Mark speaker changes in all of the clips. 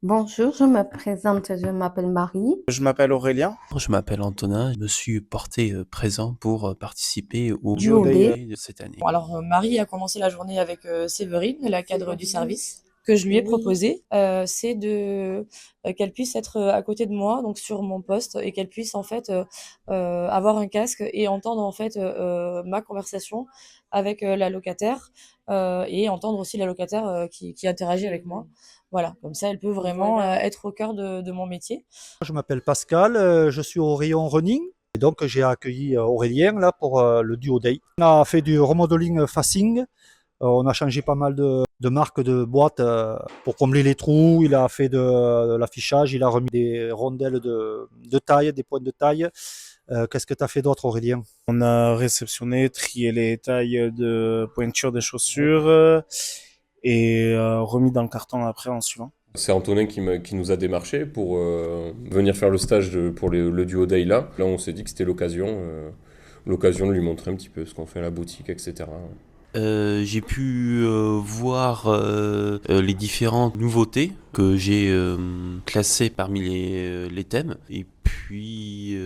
Speaker 1: Bonjour, je me présente, je m'appelle Marie.
Speaker 2: Je m'appelle Aurélien.
Speaker 3: Je m'appelle Antonin, je me suis porté présent pour participer au
Speaker 2: Duo Day,
Speaker 3: de cette année.
Speaker 4: Alors, Marie a commencé la journée avec Séverine, la cadre du service. Ce que je lui ai proposé, c'est de qu'elle puisse être à côté de moi, donc sur mon poste, et qu'elle puisse en fait avoir un casque et entendre en fait ma conversation avec la locataire et entendre aussi la locataire qui interagit avec moi. Voilà, comme ça, elle peut vraiment être au cœur de mon métier.
Speaker 5: Je m'appelle Pascal, je suis au rayon running. Et donc j'ai accueilli Aurélien là pour le Duo Day. On a fait du remodeling facing. On a changé pas mal de marques de boîtes pour combler les trous. Il a fait de l'affichage, il a remis des rondelles de taille, des points de taille. Qu'est-ce que tu as fait d'autre, Aurélien?
Speaker 2: On a réceptionné, trié les tailles de pointure des chaussures et remis dans le carton après en suivant.
Speaker 6: C'est Antonin qui nous a démarché pour venir faire le stage pour le Duo Day là. Là, on s'est dit que c'était l'occasion de lui montrer un petit peu ce qu'on fait à la boutique, etc.
Speaker 3: J'ai pu voir les différentes nouveautés que j'ai classées parmi les thèmes. Et puis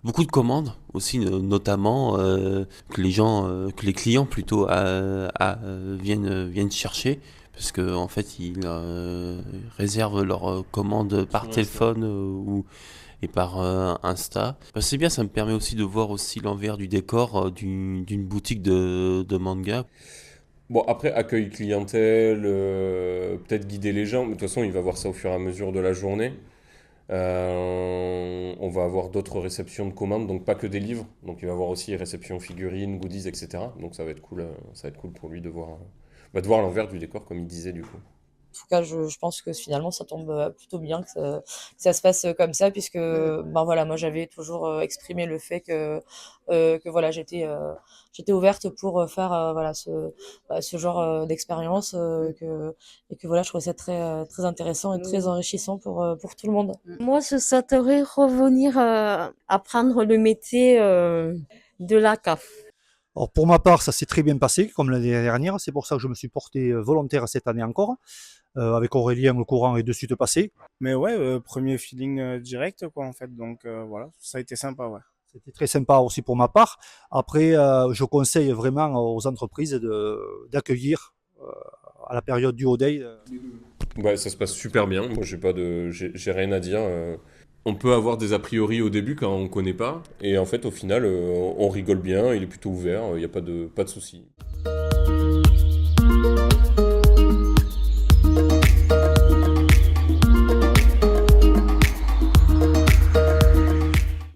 Speaker 3: beaucoup de commandes aussi, notamment que les clients plutôt viennent chercher. Parce que en fait, ils réservent leurs commandes par téléphone et par Insta. Bah, c'est bien, ça me permet aussi de voir aussi l'envers du décor d'une boutique de manga.
Speaker 6: Bon, après, accueil clientèle, peut-être guider les gens, mais de toute façon, il va voir ça au fur et à mesure de la journée. On va avoir d'autres réceptions de commandes, donc pas que des livres. Donc il va avoir aussi réception figurines, goodies, etc. Donc ça va être cool, ça va être cool pour lui de voir l'envers du décor, comme il disait du coup.
Speaker 4: En tout cas, je pense que finalement, ça tombe plutôt bien que ça se passe comme ça, puisque ben voilà, moi j'avais toujours exprimé le fait que voilà, j'étais ouverte pour faire voilà ce genre d'expérience et que voilà, je trouvais ça très intéressant et très enrichissant pour tout le monde.
Speaker 1: Moi, je souhaiterais revenir apprendre le métier de la CAF.
Speaker 5: Alors pour ma part, ça s'est très bien passé, comme l'année dernière. C'est pour ça que je me suis porté volontaire cette année encore. Avec Aurélien, le courant est de suite passé.
Speaker 2: Mais ouais, premier feeling direct quoi en fait. Donc voilà, ça a été sympa, ouais.
Speaker 5: C'était très sympa aussi pour ma part. Après, je conseille vraiment aux entreprises d'accueillir à la période du Day.
Speaker 6: Ouais, ça se passe super bien. Moi, j'ai rien à dire. On peut avoir des a priori au début quand on connaît pas, et en fait, au final, on rigole bien. Il est plutôt ouvert. Il n'y a pas de souci.